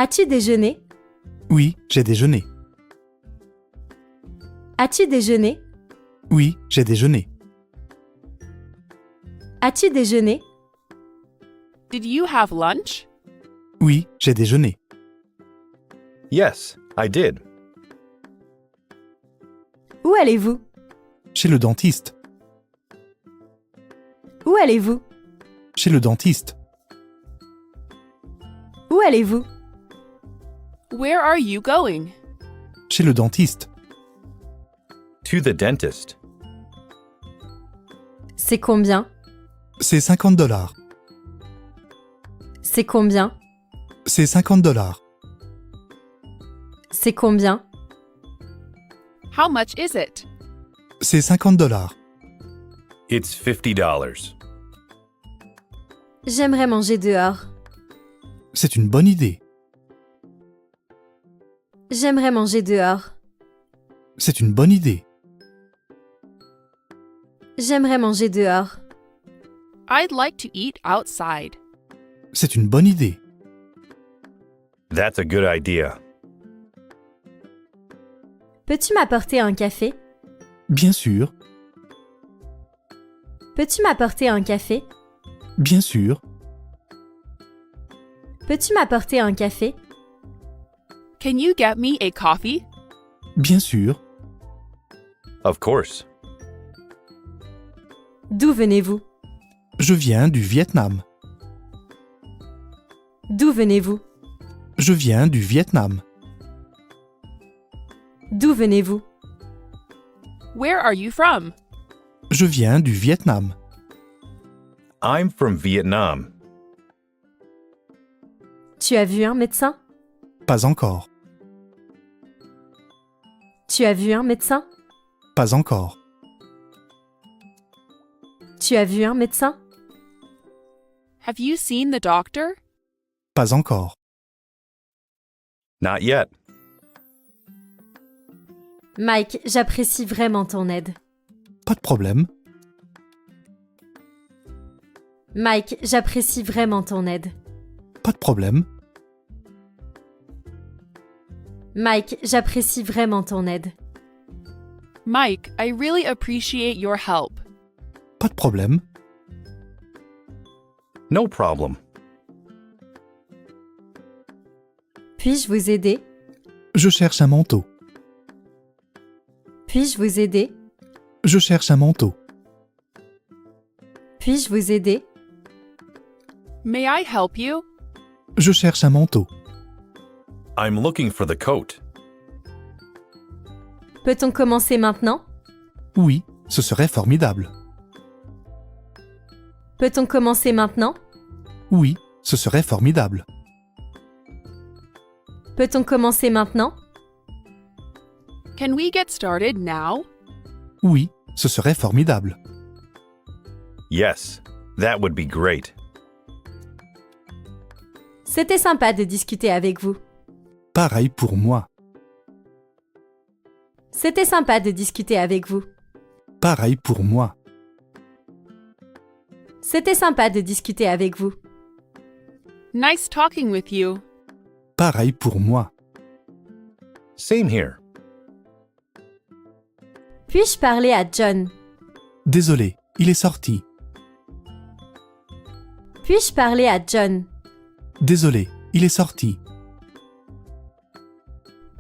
As-tu déjeuné? Oui, j'ai déjeuné. As-tu déjeuné? Oui, j'ai déjeuné. As-tu déjeuné? Did you have lunch? Oui, j'ai déjeuné. Yes, I did. Où allez-vous? Chez le dentiste. Où allez-vous? Chez le dentiste. Où allez-vous? Where are you going? Chez le dentiste. To the dentist. C'est combien? C'est $50. C'est combien? C'est $50. C'est combien? How much is it? C'est $50. It's $50. J'aimerais manger dehors. C'est une bonne idée. J'aimerais manger dehors. C'est une bonne idée. J'aimerais manger dehors. I'd like to eat outside. C'est une bonne idée. That's a good idea. Peux-tu m'apporter un café? Bien sûr, Peux-tu m'apporter un café? bien sûr. Peux-tu m'apporter un café? Can you get me a coffee? Bien sûr. Of course. D'où venez-vous? Je viens du Vietnam. D'où venez-vous? Je viens du Vietnam. D'où venez-vous? Where are you from? Je viens du Vietnam. I'm from Vietnam. Tu as vu un médecin? Pas encore. Tu as vu un médecin? Pas encore. Tu as vu un médecin? Have you seen the doctor? Pas encore. Not yet. Mike, j'apprécie vraiment ton aide. Pas de problème. Mike, j'apprécie vraiment ton aide. Pas de problème. Mike, j'apprécie vraiment ton aide. Mike, I really appreciate your help. Pas de problème. No problem. Puis-je vous aider? Je cherche un manteau. Puis-je vous aider? Je cherche un manteau. Puis-je vous aider? May I help you? Je cherche un manteau. I'm looking for the coat. Peut-on commencer maintenant? Oui, ce serait formidable. Peut-on commencer maintenant? Oui, ce serait formidable. Peut-on commencer maintenant? Can we get started now? Oui, ce serait formidable. Yes, that would be great. C'était sympa de discuter avec vous. Pareil pour moi. C'était sympa de discuter avec vous. Pareil pour moi. C'était sympa de discuter avec vous. Nice talking with you. Pareil pour moi. Same here. Puis-je parler à John? Désolé, il est sorti. Puis-je parler à John? Désolé, il est sorti.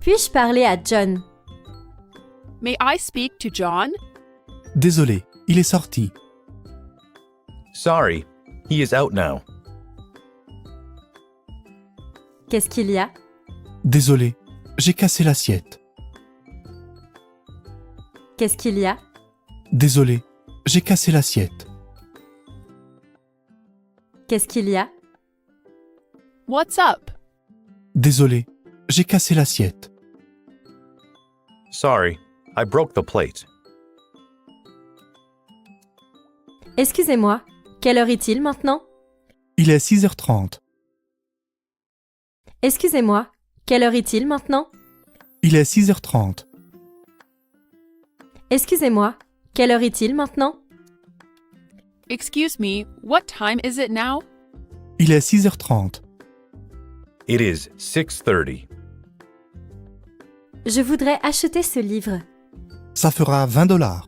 Puis-je parler à John? May I speak to John? Désolé, il est sorti. Sorry, he is out now. Qu'est-ce qu'il y a? Désolé, j'ai cassé l'assiette. Qu'est-ce qu'il y a? Désolé, j'ai cassé l'assiette. Qu'est-ce qu'il y a? What's up? Désolé, j'ai cassé l'assiette. Sorry, I broke the plate. Excusez-moi, quelle heure est-il maintenant? Il est 6h30. Excusez-moi, quelle heure est-il maintenant? Il est 6h30. Excusez-moi, quelle heure est-il maintenant? Excuse me, what time is it now? Il est 6h30. It is 6:30. Je voudrais acheter ce livre. Ça fera 20 dollars.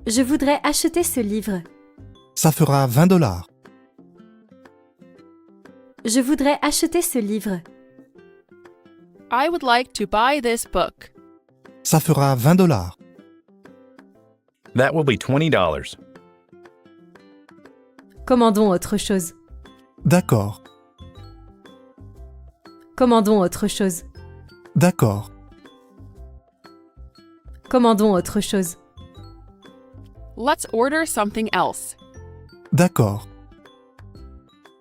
Je voudrais acheter ce livre. Ça fera 20 dollars. Je voudrais acheter ce livre. I would like to buy this book. Ça fera 20 dollars. That will be $20. Commandons autre chose. D'accord. Commandons autre chose. D'accord. Commandons autre chose. Let's order something else. D'accord.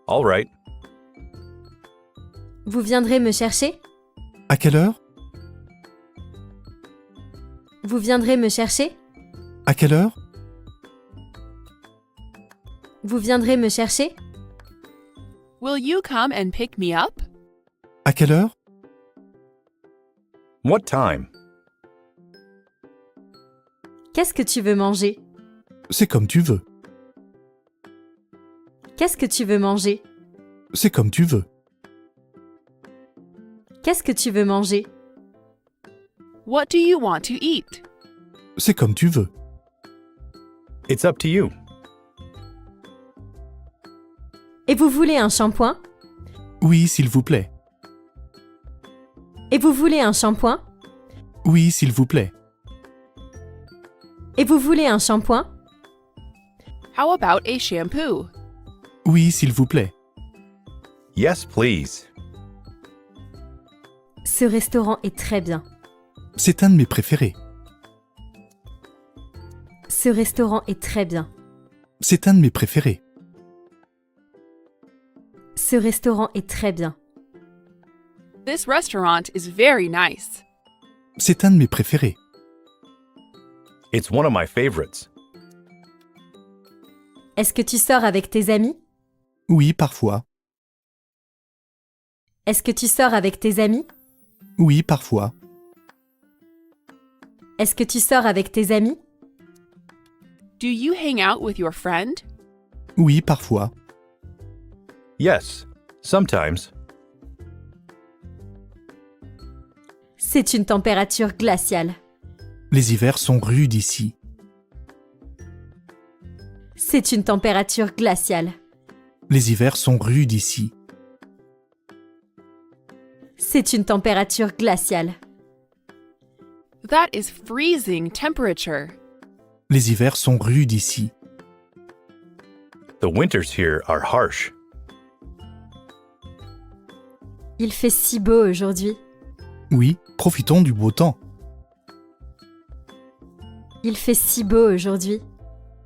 All right. Vous viendrez me chercher? À quelle heure? Vous viendrez me chercher? À quelle heure? Vous viendrez me chercher? Will you come and pick me up? À quelle heure? What time? Qu'est-ce que tu veux manger? C'est comme tu veux. Qu'est-ce que tu veux manger? C'est comme tu veux. Qu'est-ce que tu veux manger? What do you want to eat? C'est comme tu veux. It's up to you. Et vous voulez un shampoing? Oui, s'il vous plaît. Et vous voulez un shampoing? Oui, s'il vous plaît. Et vous voulez un shampoing? How about a shampoo? Oui, s'il vous plaît. Yes, please. Ce restaurant est très bien. C'est un de mes préférés. Ce restaurant est très bien. C'est un de mes préférés. Ce restaurant est très bien. This restaurant is very nice. C'est un de mes préférés. It's one of my favorites. Est-ce que tu sors avec tes amis? Oui, parfois. Est-ce que tu sors avec tes amis? Oui, parfois. Est-ce que tu sors avec tes amis? Do you hang out with your friend? Oui, parfois. Yes, sometimes. C'est une température glaciale. Les hivers sont rudes ici. C'est une température glaciale. Les hivers sont rudes ici. C'est une température glaciale. That is freezing temperature. Les hivers sont rudes ici. The winters here are harsh. Il fait si beau aujourd'hui. Oui, profitons du beau temps. Il fait si beau aujourd'hui.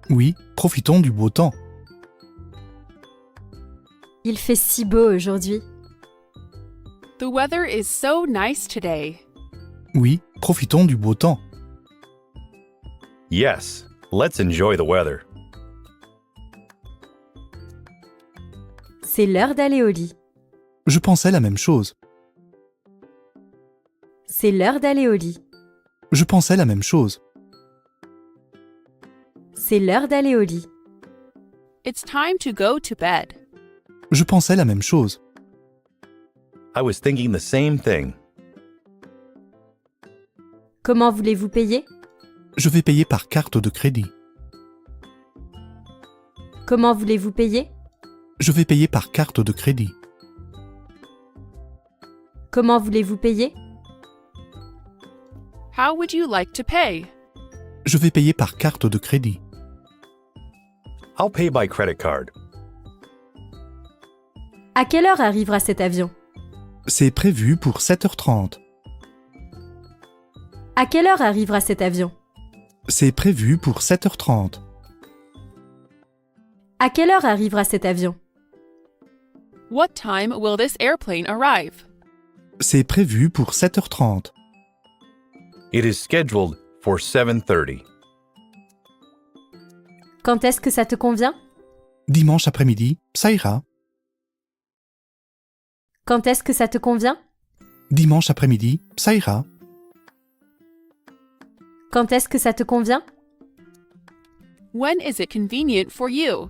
Oui, profitons du beau temps. Il fait si beau aujourd'hui. The weather is so nice today. Oui, profitons du beau temps. Yes, let's enjoy the weather. C'est l'heure d'aller au lit. Je pensais la même chose. C'est l'heure d'aller au lit. Je pensais la même chose. C'est l'heure d'aller au lit. It's time to go to bed. Je pensais la même chose. I was thinking the same thing. Comment voulez-vous payer? Je vais payer par carte de crédit. Comment voulez-vous payer? Je vais payer par carte de crédit. Comment voulez-vous payer? How would you like to pay? Je vais payer par carte de crédit. I'll pay by credit card. À quelle heure arrivera cet avion? C'est prévu pour 7h30. À quelle heure arrivera cet avion? C'est prévu pour 7h30. À quelle heure arrivera cet avion? What time will this airplane arrive? C'est prévu pour 7h30. It is scheduled for 7:30. Quand est-ce que ça te convient? Dimanche après-midi, ça ira. Quand est-ce que ça te convient? Dimanche après-midi, ça ira. Quand est-ce que ça te convient? When is it convenient for you?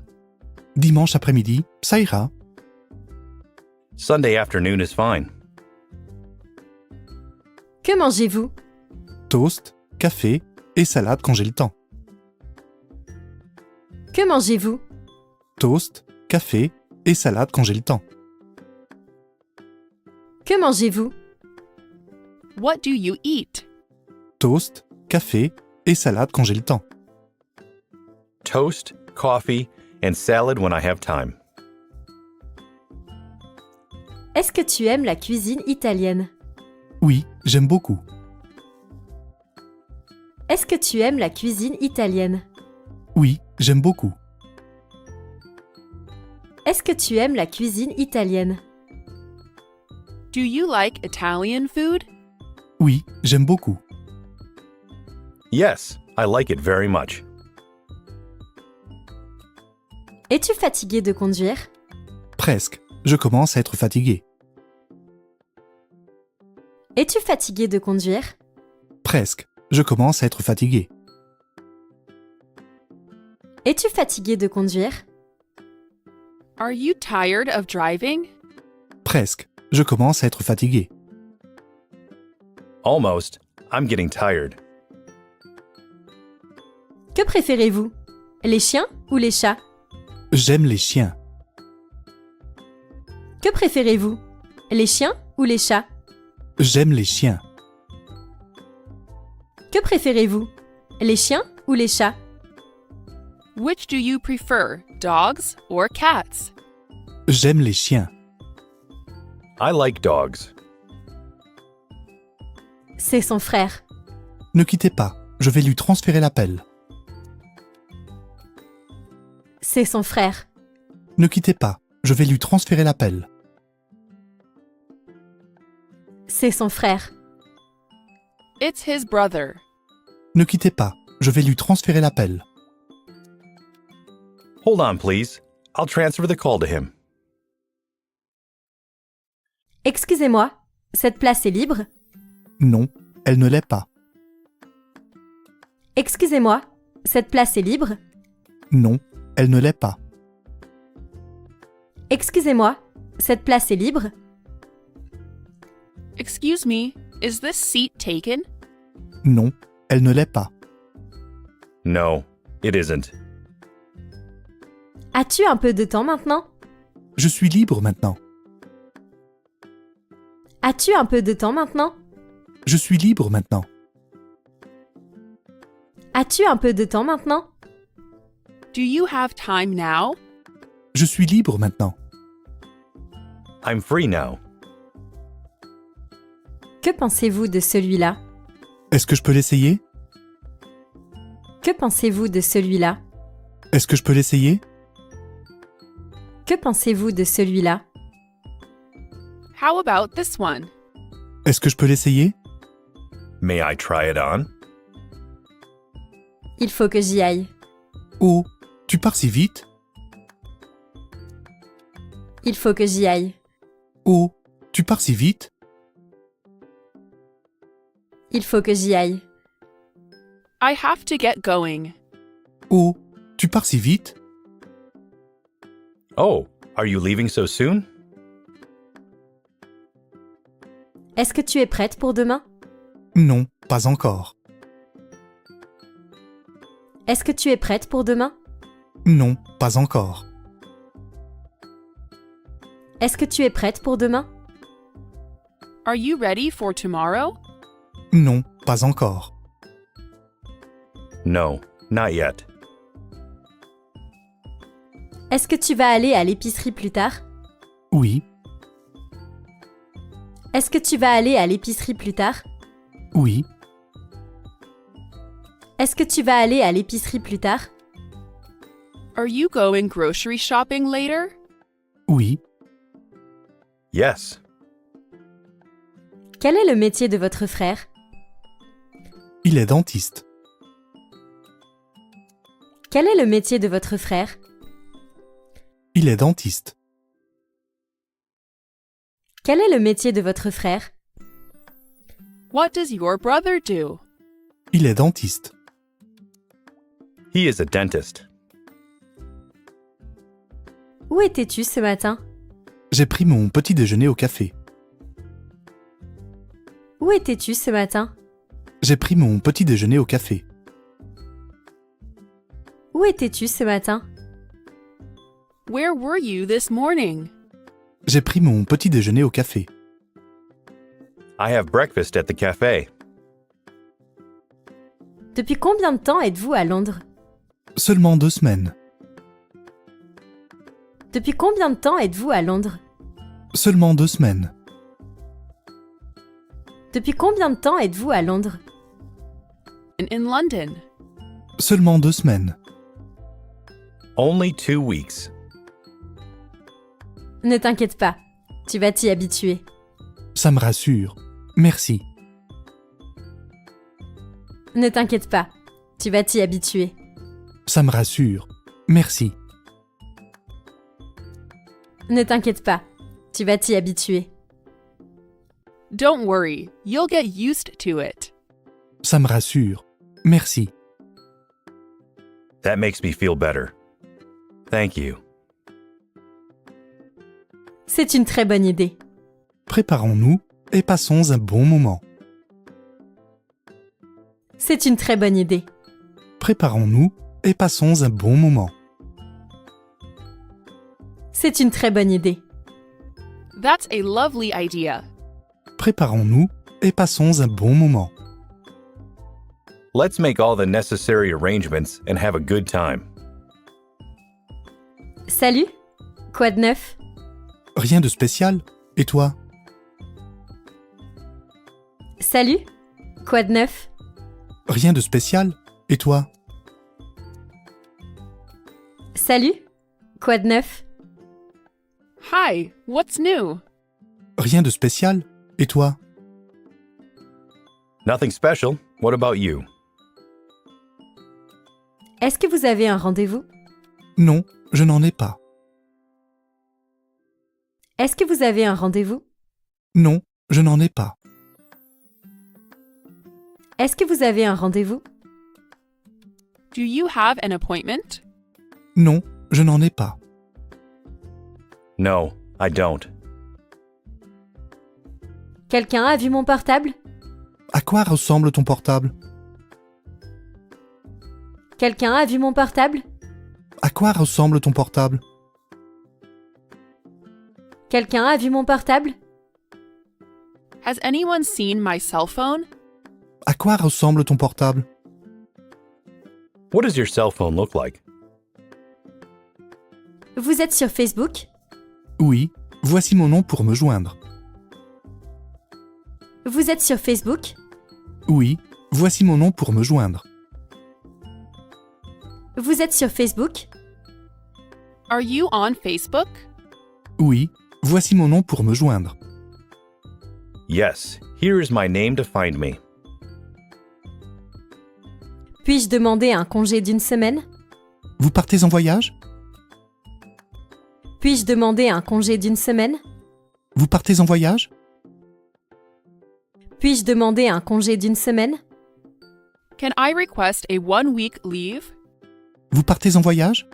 Dimanche après-midi, ça ira. Sunday afternoon is fine. Que mangez-vous? Toast, café et salade quand j'ai le temps. Que mangez-vous? Toast, café et salade quand j'ai le temps. Que mangez-vous? What do you eat? Toast, café et salade quand j'ai le temps. Toast, coffee, and salad when I have time. Est-ce que tu aimes la cuisine italienne? Oui, j'aime beaucoup. Est-ce que tu aimes la cuisine italienne? Oui, j'aime beaucoup. Est-ce que tu aimes la cuisine italienne? Do you like Italian food? Oui, j'aime beaucoup. Yes, I like it very much. Es-tu fatigué de conduire? Presque. Je commence à être fatigué. Es-tu fatigué de conduire? Presque. Je commence à être fatigué. Es-tu fatigué de conduire? Are you tired of driving? Presque. Je commence à être fatigué. Almost. I'm getting tired. Que préférez-vous? Les chiens ou les chats? J'aime les chiens. Que préférez-vous? Les chiens ou les chats? J'aime les chiens. Que préférez-vous? Les chiens ou les chats? Which do you prefer, dogs or cats? J'aime les chiens. I like dogs. C'est son frère. Ne quittez pas. Je vais lui transférer l'appel. C'est son frère. Ne quittez pas. Je vais lui transférer l'appel. C'est son frère. It's his brother. Ne quittez pas. Je vais lui transférer l'appel. Hold on, please. I'll transfer the call to him. Excusez-moi, cette place est libre? Non, elle ne l'est pas. Excusez-moi, cette place est libre? Non, elle ne l'est pas. Excusez-moi, cette place est libre? Excuse me, is this seat taken? Non, elle ne l'est pas. No, it isn't. As-tu un peu de temps maintenant? Je suis libre maintenant. As-tu un peu de temps maintenant? Je suis libre maintenant. As-tu un peu de temps maintenant? Do you have time now? Je suis libre maintenant. I'm free now. Que pensez-vous de celui-là? Est-ce que je peux l'essayer? Que pensez-vous de celui-là? Est-ce que je peux l'essayer? Que pensez-vous de celui-là? How about this one? Est-ce que je peux l'essayer? May I try it on? Il faut que j'y aille. Oh, tu pars si vite? Il faut que j'y aille. Oh, tu pars si vite? Il faut que j'y aille. I have to get going. Oh, tu pars si vite? Oh, are you leaving so soon? Est-ce que tu es prête pour demain? Non, pas encore. Est-ce que tu es prête pour demain? Non, pas encore. Est-ce que tu es prête pour demain? Are you ready for tomorrow? Non, pas encore. No, not yet. Est-ce que tu vas aller à l'épicerie plus tard? Oui, Est-ce que tu vas aller à l'épicerie plus tard? oui, Est-ce que tu vas aller à l'épicerie plus tard? Are you going grocery shopping later? oui. Yes. Quel est le métier de votre frère? Il est dentiste. Quel est le métier de votre frère? Il est dentiste. Quel est le métier de votre frère? What does your brother do? Il est dentiste. He is a dentist. Où étais-tu ce matin? J'ai pris mon petit déjeuner au café. Où étais-tu ce matin? J'ai pris mon petit déjeuner au café. Où étais-tu ce matin? Where were you this morning? J'ai pris mon petit déjeuner au café. I have breakfast at the cafe. Depuis combien de temps êtes-vous à Londres? Seulement 2 semaines. Depuis combien de temps êtes-vous à Londres? Seulement 2 semaines. Depuis combien de temps êtes-vous à Londres? In London. Seulement 2 semaines. Only 2 weeks. Ne t'inquiète pas, tu vas t'y habituer. Ça me rassure. Merci. Ne t'inquiète pas, tu vas t'y habituer. Ça me rassure. Merci. Ne t'inquiète pas, tu vas t'y habituer. Don't worry, you'll get used to it. Ça me rassure. Merci. That makes me feel better. Thank you. C'est une très bonne idée. Préparons-nous et passons un bon moment. C'est une très bonne idée. Préparons-nous et passons un bon moment. C'est une très bonne idée. That's a lovely idea. Préparons-nous et passons un bon moment. Let's make all the necessary arrangements and have a good time. Salut, quoi de neuf? Rien de spécial. Et toi? Salut, quoi de neuf? Rien de spécial. Et toi? Salut, quoi de neuf? Hi, what's new? Rien de spécial. Et toi? Nothing special. What about you? Est-ce que vous avez un rendez-vous? Non, je n'en ai pas. Est-ce que vous avez un rendez-vous? Non, je n'en ai pas. Est-ce que vous avez un rendez-vous? Do you have an appointment? Non, je n'en ai pas. No, I don't. Quelqu'un a vu mon portable? À quoi ressemble ton portable? Quelqu'un a vu mon portable? À quoi ressemble ton portable? Quelqu'un a vu mon portable? Has anyone seen my cell phone? À quoi ressemble ton portable? What does your cell phone look like? Vous êtes sur Facebook? Oui, voici mon nom pour me joindre. Vous êtes sur Facebook? Oui, voici mon nom pour me joindre. Vous êtes sur Facebook? Are you on Facebook? Oui, voici mon nom pour me joindre. Yes, here is my name to find me. Puis-je demander un congé d'une semaine? Vous partez en voyage? Puis-je demander un congé d'une semaine? Vous partez en voyage? Puis-je demander un congé d'une semaine? Can I request a 1-week leave? Vous partez en voyage?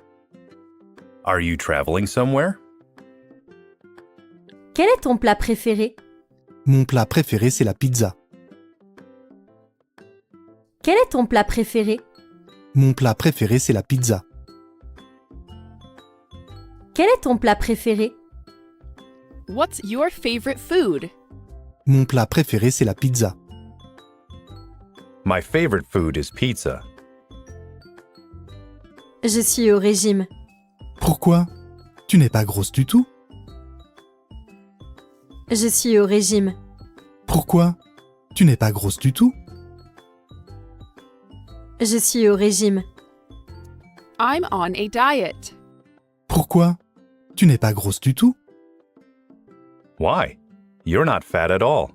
Are you traveling somewhere? Quel est ton plat préféré? Mon plat préféré, c'est la pizza. Quel est ton plat préféré? Mon plat préféré, c'est la pizza. Quel est ton plat préféré? What's your favorite food? Mon plat préféré, c'est la pizza. My favorite food is pizza. Je suis au régime. Pourquoi? Tu n'es pas grosse du tout. Je suis au régime. Pourquoi? Tu n'es pas grosse du tout. Je suis au régime. I'm on a diet. Pourquoi? Tu n'es pas grosse du tout. Why? You're not fat at all.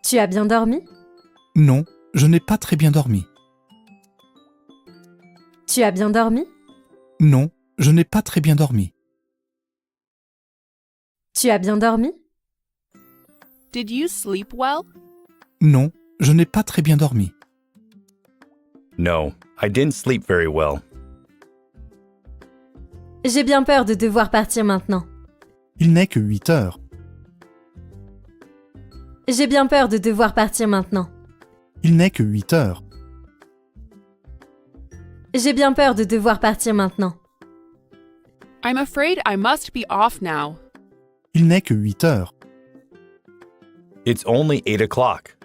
Tu as bien dormi? Non, je n'ai pas très bien dormi. Tu as bien dormi? Non, je n'ai pas très bien dormi. Tu as bien dormi? Did you sleep well? Non, je n'ai pas très bien dormi. No, I didn't sleep very well. J'ai bien peur de devoir partir maintenant. Il n'est que 8 heures. J'ai bien peur de devoir partir maintenant. Il n'est que 8 heures. J'ai bien peur de devoir partir maintenant. I'm afraid I must be off now. Il n'est que 8 heures. It's only 8 o'clock.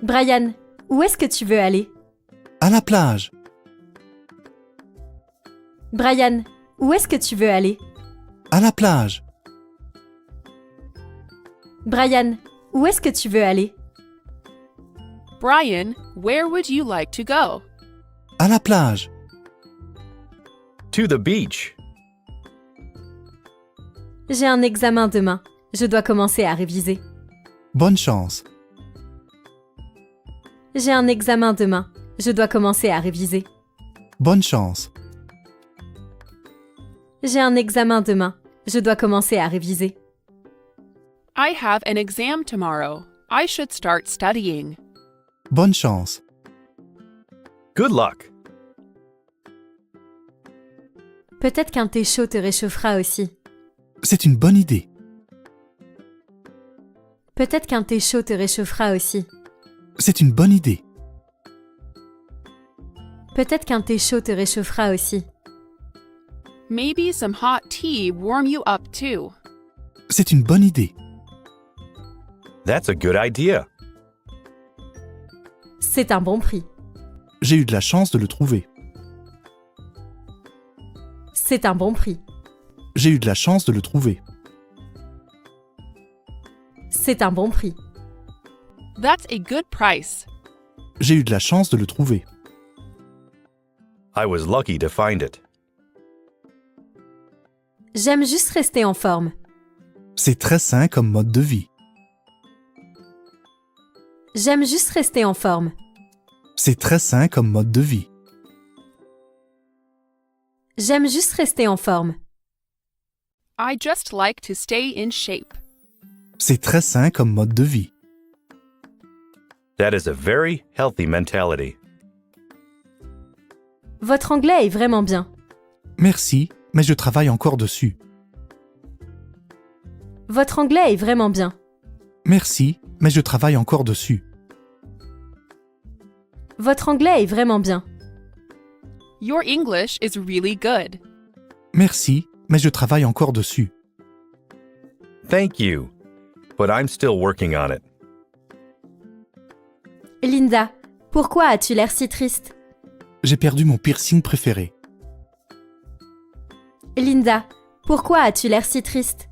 Brian, où est-ce que tu veux aller? À la plage. Brian, où est-ce que tu veux aller? À la plage. Brian, où est-ce que tu veux aller? Brian, where would you like to go? À la plage. To the beach. J'ai un examen demain. Je dois commencer à réviser. Bonne chance. J'ai un examen demain. Je dois commencer à réviser. Bonne chance. J'ai un examen demain. Je dois commencer à réviser. I have an exam tomorrow. I should start studying. Bonne chance. Good luck. Peut-être qu'un thé chaud te réchauffera aussi. C'est une bonne idée. Peut-être qu'un thé chaud te réchauffera aussi. C'est une bonne idée. Peut-être qu'un thé chaud te réchauffera aussi. Maybe some hot tea warm you up too. C'est une bonne idée. That's a good idea. C'est un bon prix. J'ai eu de la chance de le trouver. C'est un bon prix. J'ai eu de la chance de le trouver. C'est un bon prix. That's a good price. J'ai eu de la chance de le trouver. I was lucky to find it. J'aime juste rester en forme. C'est très sain comme mode de vie. J'aime juste rester en forme. C'est très sain comme mode de vie. J'aime juste rester en forme. I just like to stay in shape. C'est très sain comme mode de vie. That is a very healthy mentality. Votre anglais est vraiment bien. Merci, mais je travaille encore dessus. Votre anglais est vraiment bien. Merci, mais je travaille encore dessus. Votre anglais est vraiment bien. Your English is really good. Merci, mais je travaille encore dessus. Thank you. But I'm still working on it. Linda, pourquoi as-tu l'air si triste? J'ai perdu mon piercing préféré. Linda, pourquoi as-tu l'air si triste?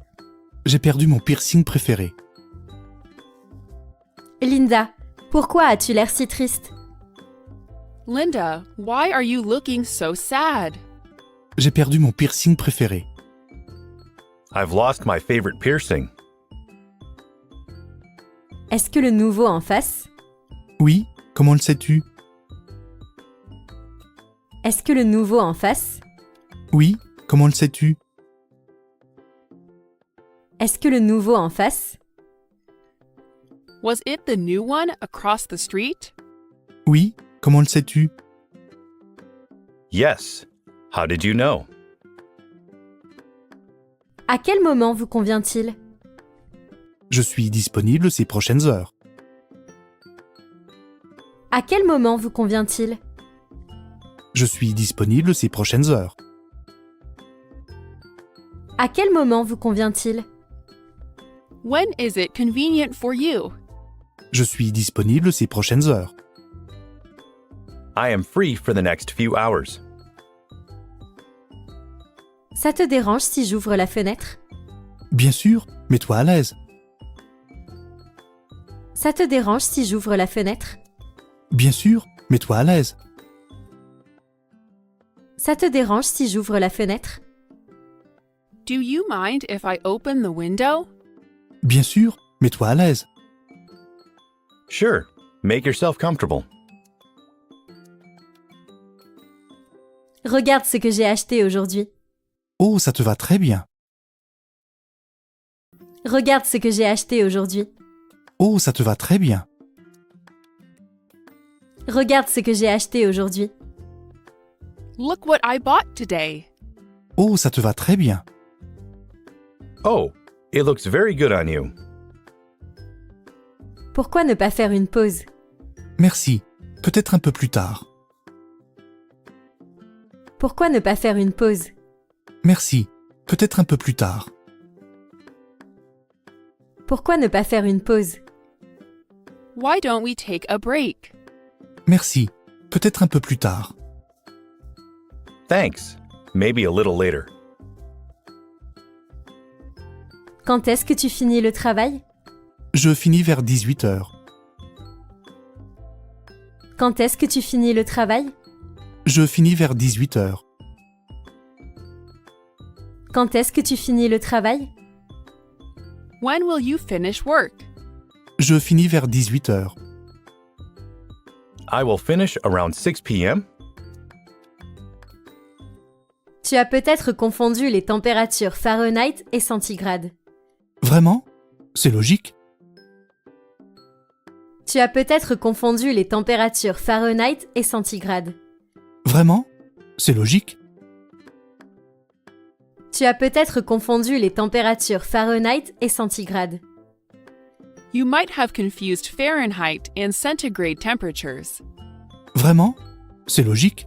J'ai perdu mon piercing préféré. Linda, pourquoi as-tu l'air si triste? Linda, why are you looking so sad? J'ai perdu mon piercing préféré. I've lost my favorite piercing. Est-ce que le nouveau en face? Oui, comment le sais-tu? Est-ce que le nouveau en face? Oui, comment le sais-tu? Est-ce que le nouveau en face? Was it the new one across the street? Oui, comment le sais-tu? Yes. How did you know? À quel moment vous convient-il? Je suis disponible ces prochaines heures. À quel moment vous convient-il? Je suis disponible ces prochaines heures. À quel moment vous convient-il? When is it convenient for you? Je suis disponible ces prochaines heures. I am free for the next few hours. Ça te dérange si j'ouvre la fenêtre? Bien sûr, mets-toi à l'aise. Ça te dérange si j'ouvre la fenêtre? Bien sûr, mets-toi à l'aise. Ça te dérange si j'ouvre la fenêtre? Do you mind if I open the window? Bien sûr, mets-toi à l'aise. Sure. Make yourself comfortable. Regarde ce que j'ai acheté aujourd'hui. Oh, ça te va très bien. Regarde ce que j'ai acheté aujourd'hui. Oh, ça te va très bien. Regarde ce que j'ai acheté aujourd'hui. Look what I bought today. Oh, ça te va très bien. Oh, it looks very good on you. Pourquoi ne pas faire une pause? Merci. Peut-être un peu plus tard. Pourquoi ne pas faire une pause? Merci. Peut-être un peu plus tard. Pourquoi ne pas faire une pause? Why don't we take a break? Merci. Peut-être un peu plus tard. Thanks. Maybe a little later. Quand est-ce que tu finis le travail? Je finis vers 18 heures. Quand est-ce que tu finis le travail? Je finis vers 18 heures. Quand est-ce que tu finis le travail? When will you finish work? Je finis vers 18 heures. I will finish around 6 p.m. Tu as peut-être confondu les températures Fahrenheit et centigrades. Vraiment? C'est logique. Tu as peut-être confondu les températures Fahrenheit et centigrades. Vraiment? C'est logique. Tu as peut-être confondu les températures Fahrenheit et centigrades. You might have confused Fahrenheit and centigrade temperatures. Vraiment? C'est logique.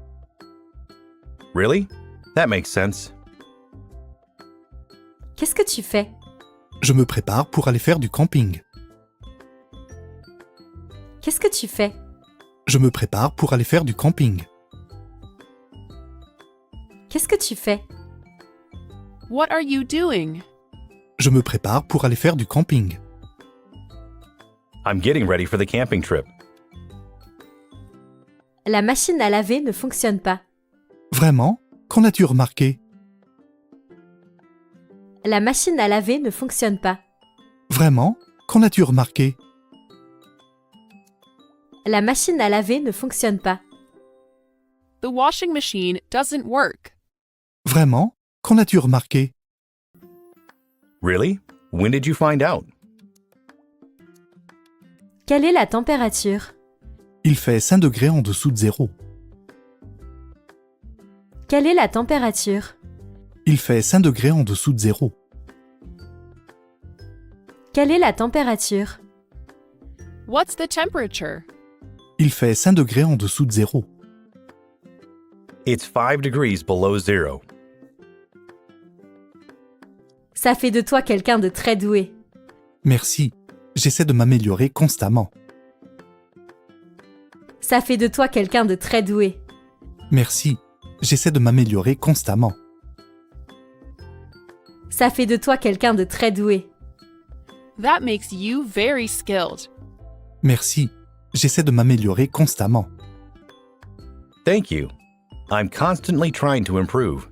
Really? That makes sense. Qu'est-ce que tu fais? Je me prépare pour aller faire du camping. Qu'est-ce que tu fais? Je me prépare pour aller faire du camping. Qu'est-ce que tu fais? What are you doing? Je me prépare pour aller faire du camping. I'm getting ready for the camping trip. La machine à laver ne fonctionne pas. Vraiment? Qu'en as-tu remarqué? La machine à laver ne fonctionne pas. Vraiment? Qu'en as-tu remarqué? La machine à laver ne fonctionne pas. The washing machine doesn't work. Vraiment? Qu'en as-tu remarqué? Really? When did you find out? Quelle est la température? Il fait 5 degrés en dessous de zéro. Quelle est la température? Il fait 5 degrés en dessous de zéro. Quelle est la température? What's the temperature? Il fait 5 degrés en dessous de zéro. It's 5 degrees below zero. Ça fait de toi quelqu'un de très doué. Merci. J'essaie de m'améliorer constamment. Ça fait de toi quelqu'un de très doué. Merci. J'essaie de m'améliorer constamment. Ça fait de toi quelqu'un de très doué. That makes you very skilled. Merci. J'essaie de m'améliorer constamment. Thank you. I'm constantly trying to improve.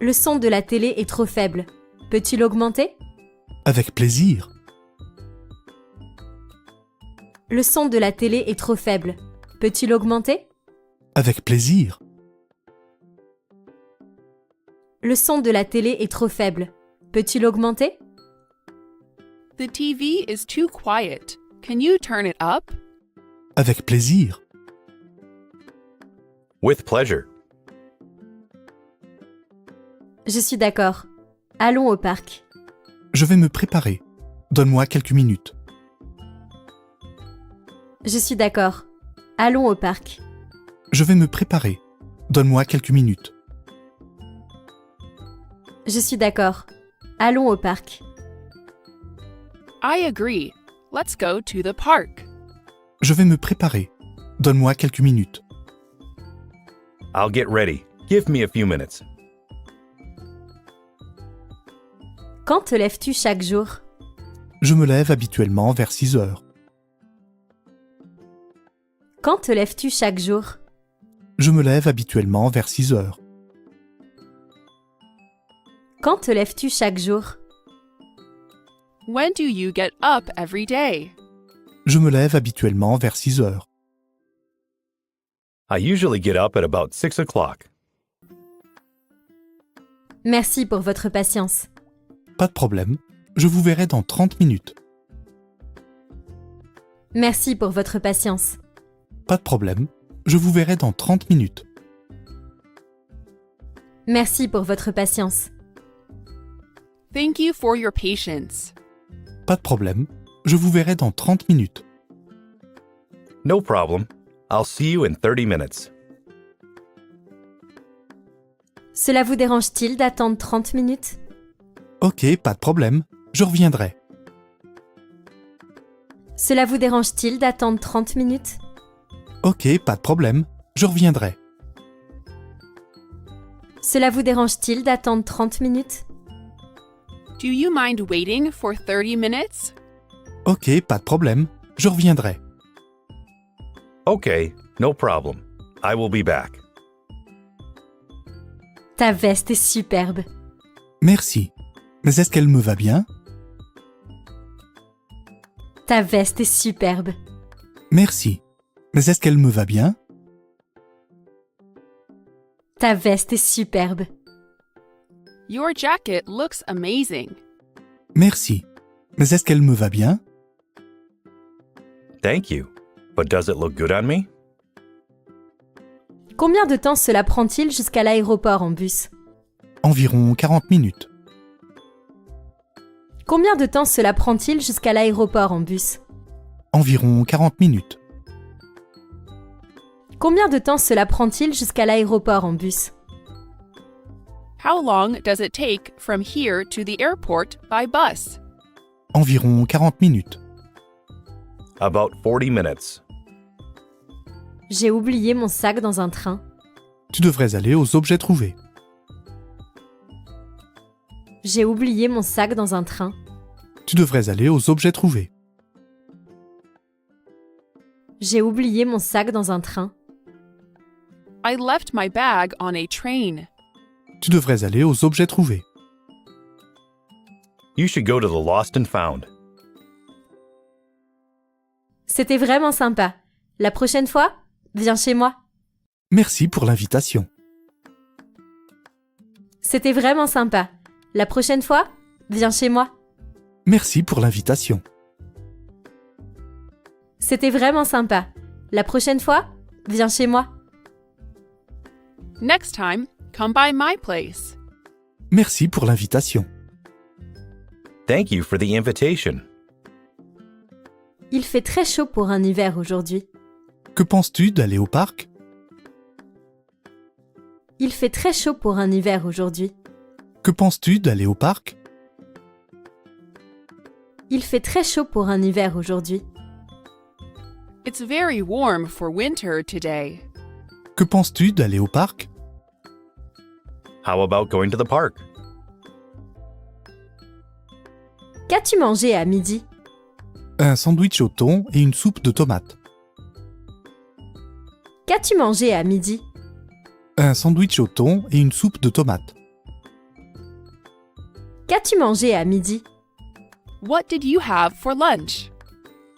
Le son de la télé est trop faible. Peux-tu l'augmenter? Avec plaisir. Le son de la télé est trop faible. Peux-tu l'augmenter? Avec plaisir. Le son de la télé est trop faible. Peux-tu l'augmenter? The TV is too quiet. Can you turn it up? Avec plaisir. With pleasure. Je suis d'accord. Allons au parc. Je vais me préparer. Donne-moi quelques minutes. Je suis d'accord. Allons au parc. Je vais me préparer. Donne-moi quelques minutes. Je suis d'accord. Allons au parc. I agree. Let's go to the park. Je vais me préparer. Donne-moi quelques minutes. I'll get ready. Give me a few minutes. Quand te lèves-tu chaque jour? Je me lève habituellement vers 6 heures. Quand te lèves-tu chaque jour? Je me lève habituellement vers 6 heures. Quand te lèves-tu chaque jour? When do you get up every day? Je me lève habituellement vers 6 heures. I usually get up at about 6 o'clock. Merci pour votre patience. Pas de problème. Je vous verrai dans 30 minutes. Merci pour votre patience. Pas de problème. Je vous verrai dans 30 minutes. Merci pour votre patience. Thank you for your patience. Pas de problème. Je vous verrai dans 30 minutes. No problem. I'll see you in 30 minutes. Cela vous dérange-t-il d'attendre 30 minutes? Ok, pas de problème. Je reviendrai. Cela vous dérange-t-il d'attendre 30 minutes? Ok, pas de problème. Je reviendrai. Cela vous dérange-t-il d'attendre 30 minutes? Do you mind waiting for 30 minutes? Ok, pas de problème. Je reviendrai. Okay, no problem. I will be back. Ta veste est superbe. Merci. Mais est-ce qu'elle me va bien? Ta veste est superbe. Merci. Mais est-ce qu'elle me va bien? Ta veste est superbe. Your jacket looks amazing. Merci. Mais est-ce qu'elle me va bien? Thank you. But does it look good on me? Combien de temps cela prend-il jusqu'à l'aéroport en bus? Environ 40 minutes. Combien de temps cela prend-il jusqu'à l'aéroport en bus? Environ 40 minutes. Combien de temps cela prend-il jusqu'à l'aéroport en bus? How long does it take from here to the airport by bus? Environ 40 minutes. About 40 minutes. J'ai oublié mon sac dans un train. Tu devrais aller aux objets trouvés. J'ai oublié mon sac dans un train. Tu devrais aller aux objets trouvés. J'ai oublié mon sac dans un train. I left my bag on a train. Tu devrais aller aux objets trouvés. You should go to the Lost and Found. C'était vraiment sympa. La prochaine fois, viens chez moi. Merci pour l'invitation. C'était vraiment sympa. La prochaine fois, viens chez moi. Merci pour l'invitation. C'était vraiment sympa. La prochaine fois, viens chez moi. Next time, come by my place. Merci pour l'invitation. Thank you for the invitation. Il fait très chaud pour un hiver aujourd'hui. Que penses-tu d'aller au parc? Il fait très chaud pour un hiver aujourd'hui. Que penses-tu d'aller au parc? Il fait très chaud pour un hiver aujourd'hui. It's very warm for winter today. Que penses-tu d'aller au parc? How about going to the park? Qu'as-tu mangé à midi? Un sandwich au thon et une soupe de tomates. Qu'as-tu mangé à midi? Un sandwich au thon et une soupe de tomates. Qu'as-tu mangé à midi? What did you have for lunch?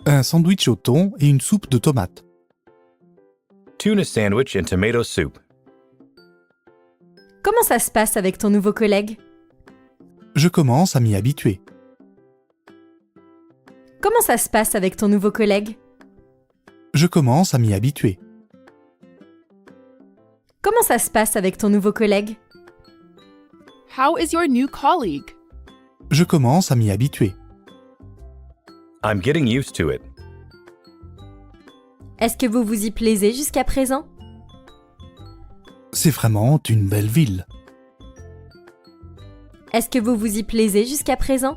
Un sandwich au thon et une soupe de tomates. Tuna sandwich and tomato soup. Comment ça se passe avec ton nouveau collègue? Je commence à m'y habituer. Comment ça se passe avec ton nouveau collègue? Je commence à m'y habituer. Comment ça se passe avec ton nouveau collègue? How is your new colleague? Je commence à m'y habituer. I'm getting used to it. Est-ce que vous vous y plaisez jusqu'à présent? C'est vraiment une belle ville. Est-ce que vous vous y plaisez jusqu'à présent?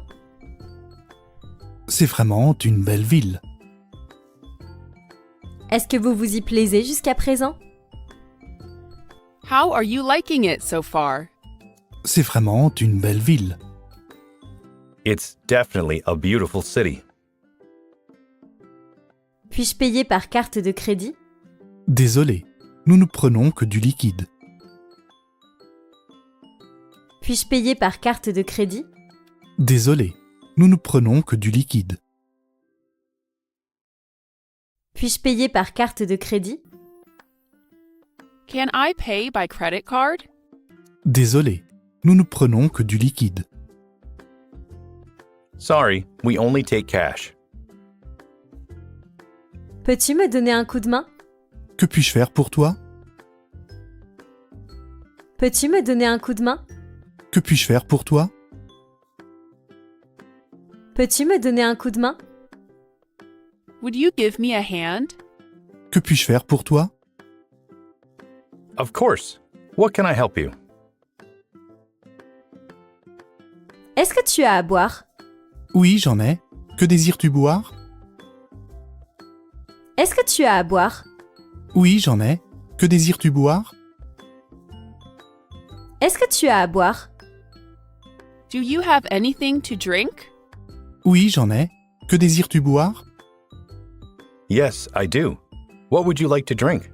C'est vraiment une belle ville. Est-ce que vous vous y plaisez jusqu'à présent? How are you liking it so far? C'est vraiment une belle ville. It's definitely a beautiful city. Puis-je payer par carte de crédit? Désolé, nous ne prenons que du liquide. Puis-je payer par carte de crédit? Désolé, nous ne prenons que du liquide. Puis-je payer par carte de crédit? Can I pay by credit card? Désolé, nous ne prenons que du liquide. Sorry, we only take cash. Peux-tu me donner un coup de main? Que puis-je faire pour toi? Peux-tu me donner un coup de main? Que puis-je faire pour toi? Peux-tu me donner un coup de main? Would you give me a hand? Que puis-je faire pour toi? Of course. What can I help you? Est-ce que tu as à boire? Oui, j'en ai. Que désires-tu boire? Est-ce que tu as à boire? Oui, j'en ai. Que désires-tu boire? Est-ce que tu as à boire? Do you have anything to drink? Oui, j'en ai. Que désires-tu boire? Yes, I do. What would you like to drink?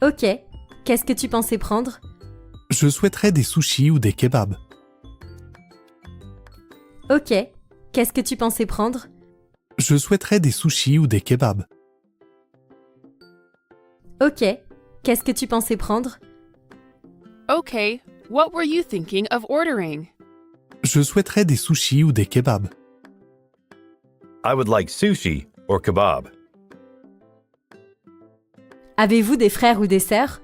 Ok. Qu'est-ce que tu pensais prendre? Je souhaiterais des sushis ou des kebabs. Ok. Qu'est-ce que tu pensais prendre? Je souhaiterais des sushis ou des kebabs. Ok. Qu'est-ce que tu pensais prendre? Okay, what were you thinking of ordering? Je souhaiterais des sushis ou des kebabs. I would like sushi or kebab. Avez-vous des frères ou des sœurs?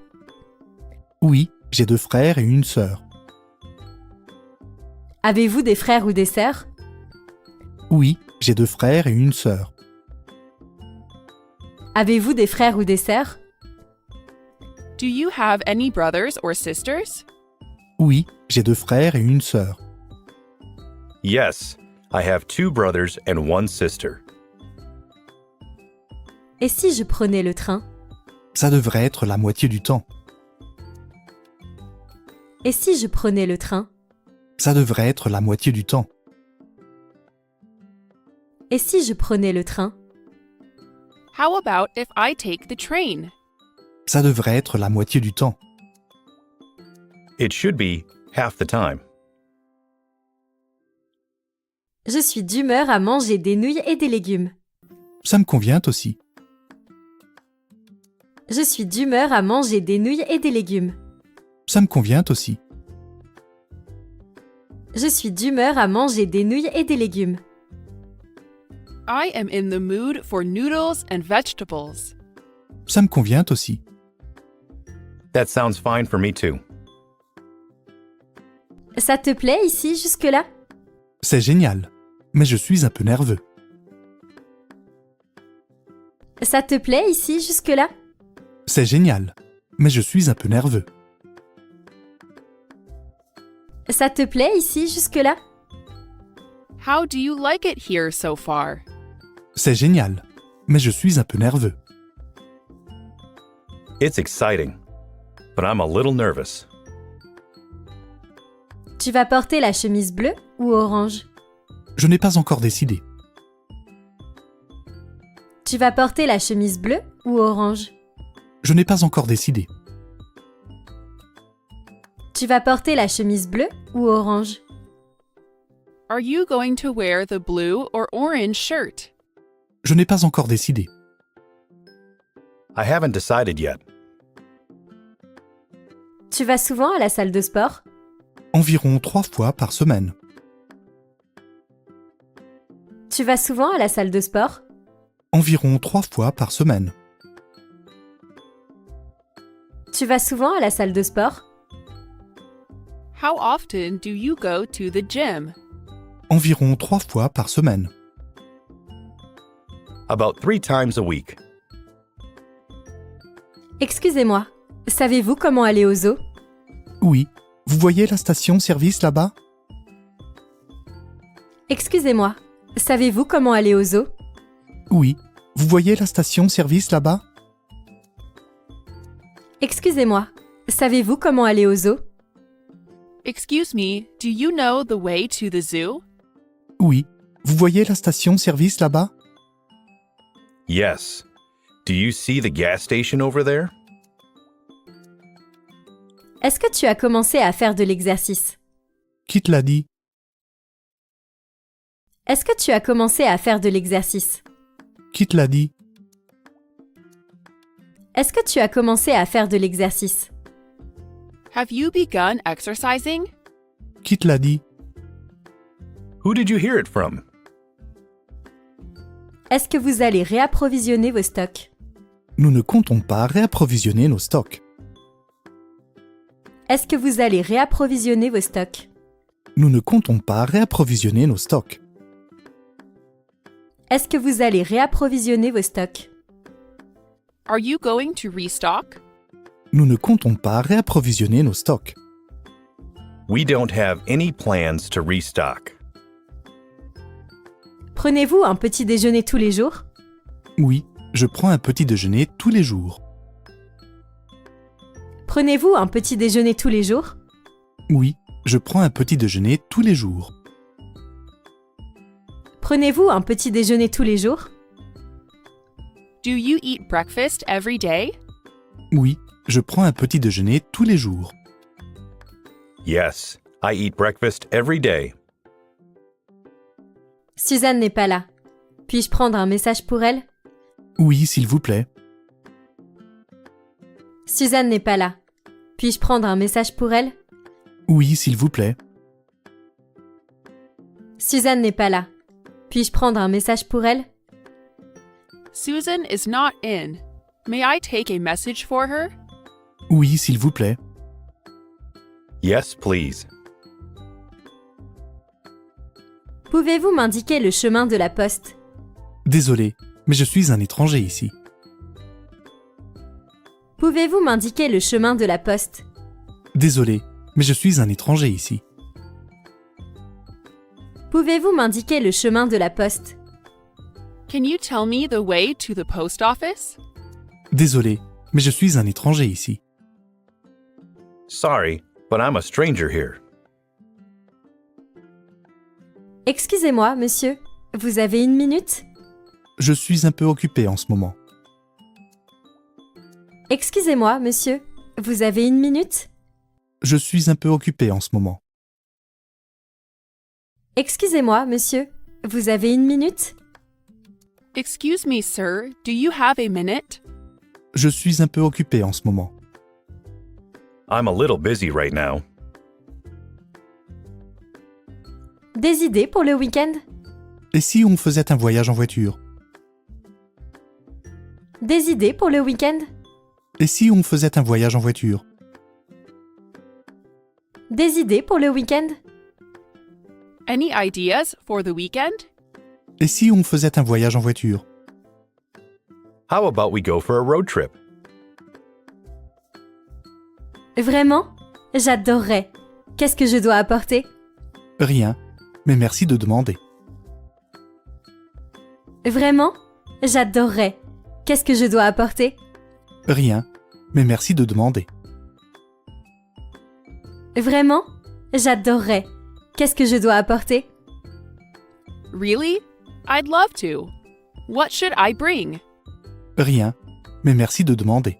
Oui, j'ai 2 frères et une sœur. Avez-vous des frères ou des sœurs? Oui, j'ai 2 frères et une sœur. Avez-vous des frères ou des sœurs? Do you have any brothers or sisters? Oui, j'ai 2 frères et une sœur. Yes, I have 2 brothers and 1 sister. Et si je prenais le train? Ça devrait être la moitié du temps. Et si je prenais le train? Ça devrait être la moitié du temps. Et si je prenais le train? How about if I take the train? Ça devrait être la moitié du temps. It should be half the time. Je suis d'humeur à manger des nouilles et des légumes. Ça me convient aussi. Je suis d'humeur à manger des nouilles et des légumes. Ça me convient aussi. Je suis d'humeur à manger des nouilles et des légumes. I am in the mood for noodles and vegetables. Ça me convient aussi. That sounds fine for me too. Ça te plaît ici jusque-là? C'est génial. Mais je suis un peu nerveux. Ça te plaît ici jusque-là? C'est génial. Mais je suis un peu nerveux. Ça te plaît ici jusque-là? How do you like it here so far? C'est génial. Mais je suis un peu nerveux. It's exciting, but I'm a little nervous. Tu vas porter la chemise bleue ou orange? Je n'ai pas encore décidé. Tu vas porter la chemise bleue ou orange? Je n'ai pas encore décidé. Tu vas porter la chemise bleue ou orange? Are you going to wear the blue or orange shirt? Je n'ai pas encore décidé. I haven't decided yet. Tu vas souvent à la salle de sport? Environ 3 fois par semaine. Tu vas souvent à la salle de sport? Environ 3 fois par semaine. Tu vas souvent à la salle de sport? How often do you go to the gym? Environ 3 fois par semaine. About 3 times a week. Excusez-moi, savez-vous comment aller au zoo? Oui. Vous voyez la station-service là-bas? Excusez-moi, savez-vous comment aller au zoo? Oui. Vous voyez la station-service là-bas? Excusez-moi, savez-vous comment aller au zoo? Excuse me, do you know the way to the zoo? Oui. Vous voyez la station-service là-bas? Yes. Do you see the gas station over there? Est-ce que tu as commencé à faire de l'exercice? Qui te l'a dit? Est-ce que tu as commencé à faire de l'exercice? Qui te l'a dit? Est-ce que tu as commencé à faire de l'exercice? Have you begun exercising? Qui te l'a dit? Who did you hear it from? Est-ce que vous allez réapprovisionner vos stocks? Nous ne comptons pas réapprovisionner nos stocks. Est-ce que vous allez réapprovisionner vos stocks? Nous ne comptons pas réapprovisionner nos stocks. Est-ce que vous allez réapprovisionner vos stocks? Are you going to restock? Nous ne comptons pas réapprovisionner nos stocks. We don't have any plans to restock. Prenez-vous un petit déjeuner tous les jours? Oui, je prends un petit déjeuner tous les jours. Prenez-vous un petit déjeuner tous les jours? Oui, je prends un petit déjeuner tous les jours. Prenez-vous un petit déjeuner tous les jours? Do you eat breakfast every day? Oui, je prends un petit déjeuner tous les jours. Yes, I eat breakfast every day. Suzanne n'est pas là. Puis-je prendre un message pour elle? Oui, s'il vous plaît. Suzanne n'est pas là. Puis-je prendre un message pour elle? Oui, s'il vous plaît. Suzanne n'est pas là. Puis-je prendre un message pour elle? Susan is not in. May I take a message for her? Oui, s'il vous plaît. Yes, please. Pouvez-vous m'indiquer le chemin de la poste? Désolé, mais je suis un étranger ici. Pouvez-vous m'indiquer le chemin de la poste? Désolé, mais je suis un étranger ici. Pouvez-vous m'indiquer le chemin de la poste? Can you tell me the way to the post office? Désolé, mais je suis un étranger ici. Sorry, but I'm a stranger here. Excusez-moi, monsieur. Vous avez une minute? Je suis un peu occupé en ce moment. Excusez-moi, monsieur. Vous avez une minute? Je suis un peu occupé en ce moment. Excusez-moi, monsieur. Vous avez une minute? Excuse me, sir. Do you have a minute? Je suis un peu occupé en ce moment. I'm a little busy right now. Des idées pour le week-end? Et si on faisait un voyage en voiture? Des idées pour le week-end? Et si on faisait un voyage en voiture? Des idées pour le week-end? Any ideas for the weekend? Et si on faisait un voyage en voiture? How about we go for a road trip? Vraiment? J'adorerais. Qu'est-ce que je dois apporter? Rien, mais merci de demander. Vraiment? J'adorerais. Qu'est-ce que je dois apporter? Rien, mais merci de demander. Vraiment? J'adorerais. Qu'est-ce que je dois apporter? Really? I'd love to. What should I bring? Rien, mais merci de demander.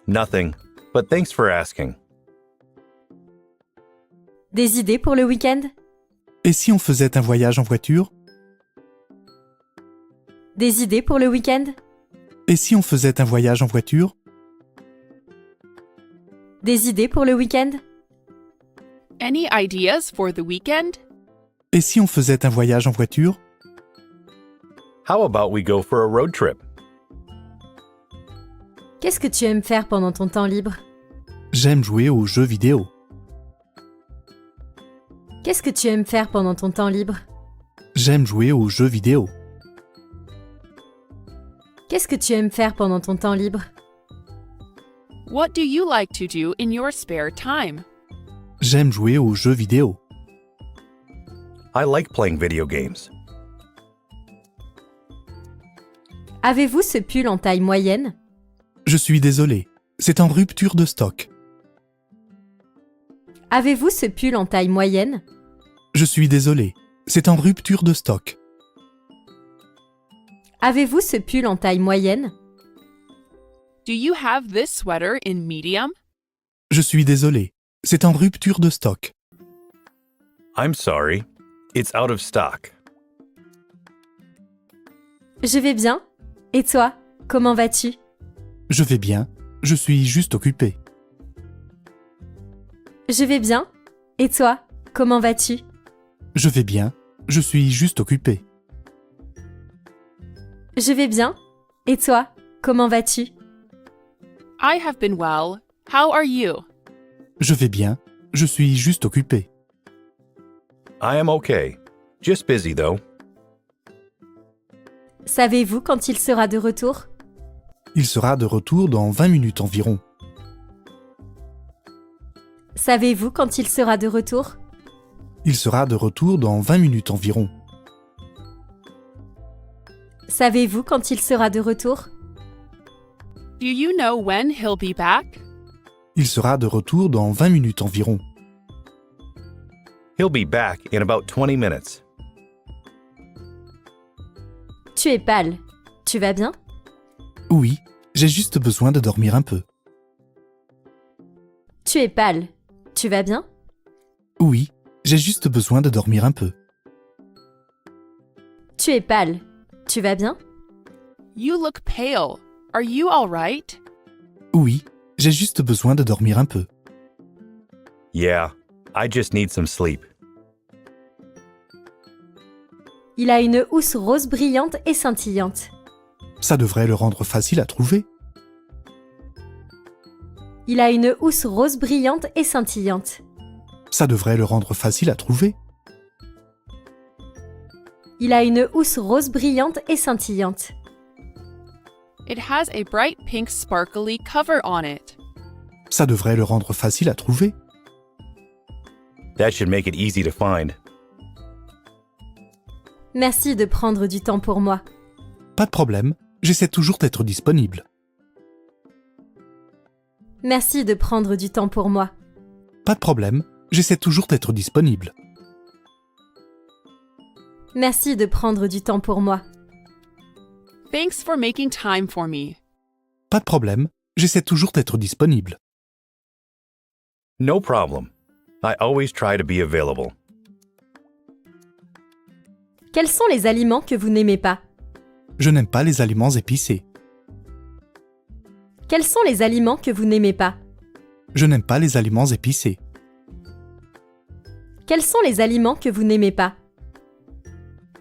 Nothing, but thanks for asking. Des idées pour le week-end? Et si on faisait un voyage en voiture? Des idées pour le week-end? Et si on faisait un voyage en voiture? Des idées pour le week-end? Any ideas for the weekend? Et si on faisait un voyage en voiture? How about we go for a road trip? Qu'est-ce que tu aimes faire pendant ton temps libre? J'aime jouer aux jeux vidéo. Qu'est-ce que tu aimes faire pendant ton temps libre? J'aime jouer aux jeux vidéo. Qu'est-ce que tu aimes faire pendant ton temps libre? What do you like to do in your spare time? J'aime jouer aux jeux vidéo. I like playing video games. Avez-vous ce pull en taille moyenne? Je suis désolé, c'est en rupture de stock. Avez-vous ce pull en taille moyenne? Je suis désolé, c'est en rupture de stock. Avez-vous ce pull en taille moyenne? Do you have this sweater in medium? Je suis désolé, c'est en rupture de stock. I'm sorry, it's out of stock. Je vais bien. Et toi, comment vas-tu? Je vais bien, je suis juste occupé. Je vais bien. Et toi, comment vas-tu? Je vais bien, je suis juste occupé. Je vais bien. Et toi, comment vas-tu? I have been well. How are you? Je vais bien, je suis juste occupé. I am okay. Just busy, though. Savez-vous quand il sera de retour? Il sera de retour dans 20 minutes environ. Savez-vous quand il sera de retour? Il sera de retour dans 20 minutes environ. Savez-vous quand il sera de retour? Do you know when he'll be back? Il sera de retour dans 20 minutes environ. He'll be back in about 20 minutes. Tu es pâle. Tu vas bien? Oui, j'ai juste besoin de dormir un peu. Tu es pâle. Tu vas bien? Oui, j'ai juste besoin de dormir un peu. Tu es pâle. Tu vas bien? You look pale. Are you all right? Oui, j'ai juste besoin de dormir un peu. Yeah, I just need some sleep. Il a une housse rose brillante et scintillante. Ça devrait le rendre facile à trouver. Il a une housse rose brillante et scintillante. Ça devrait le rendre facile à trouver. Il a une housse rose brillante et scintillante. It has a bright pink sparkly cover on it. Ça devrait le rendre facile à trouver. That should make it easy to find. Merci de prendre du temps pour moi. Pas de problème, j'essaie toujours d'être disponible. Merci de prendre du temps pour moi. Pas de problème, j'essaie toujours d'être disponible. Merci de prendre du temps pour moi. Thanks for making time for me. Pas de problème, j'essaie toujours d'être disponible. No problem. I always try to be available. Quels sont les aliments que vous n'aimez pas? Je n'aime pas les aliments épicés. Quels sont les aliments que vous n'aimez pas? Je n'aime pas les aliments épicés. Quels sont les aliments que vous n'aimez pas?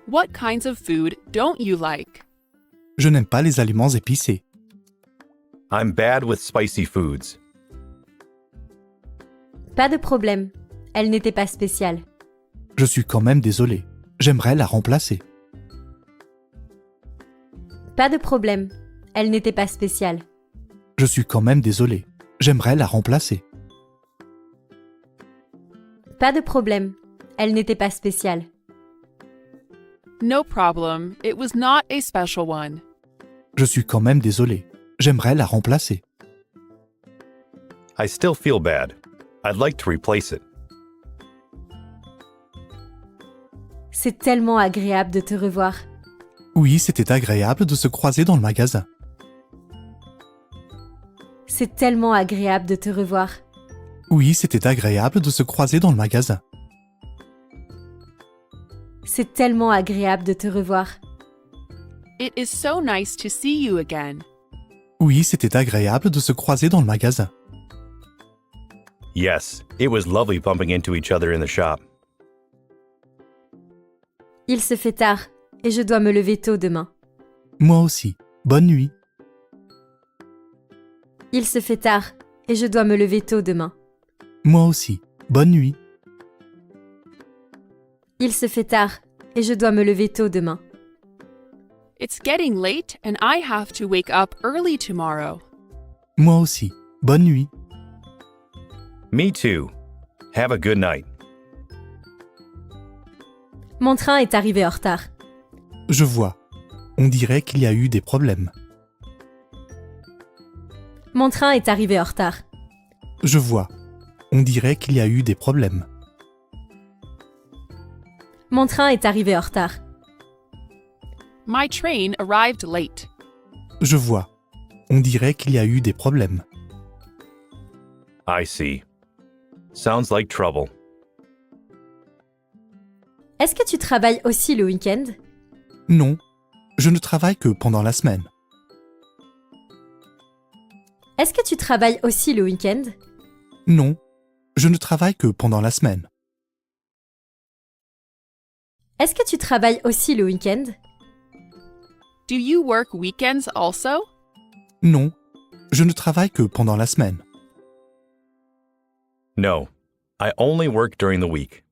What kinds of food don't you like? Je n'aime pas les aliments épicés. I'm bad with spicy foods. Pas de problème. Elle n'était pas spéciale. Je suis quand même désolé. J'aimerais la remplacer. Pas de problème. Elle n'était pas spéciale. Je suis quand même désolé. J'aimerais la remplacer. Pas de problème. Elle n'était pas spéciale. No problem. It was not a special one. Je suis quand même désolé. J'aimerais la remplacer. I still feel bad. I'd like to replace it. C'est tellement agréable de te revoir. Oui, c'était agréable de se croiser dans le magasin. C'est tellement agréable de te revoir. Oui, c'était agréable de se croiser dans le magasin. C'est tellement agréable de te revoir. It is so nice to see you again. Oui, c'était agréable de se croiser dans le magasin. Yes, it was lovely bumping into each other in the shop. Il se fait tard et je dois me lever tôt demain. Moi aussi. Bonne nuit. Il se fait tard et je dois me lever tôt demain. Moi aussi. Bonne nuit. Il se fait tard et je dois me lever tôt demain. It's getting late and I have to wake up early tomorrow. Moi aussi. Bonne nuit. Me too. Have a good night. Mon train est arrivé en retard. Je vois. On dirait qu'il y a eu des problèmes. Mon train est arrivé en retard. Je vois. On dirait qu'il y a eu des problèmes. Mon train est arrivé en retard. My train arrived late. Je vois. On dirait qu'il y a eu des problèmes. I see. Sounds like trouble. Est-ce que tu travailles aussi le week-end? Non. Je ne travaille que pendant la semaine. Est-ce que tu travailles aussi le week-end? Non. Je ne travaille que pendant la semaine. Est-ce que tu travailles aussi le week-end? Do you work weekends also? Non, je ne travaille que pendant la semaine. No, I only work during the week.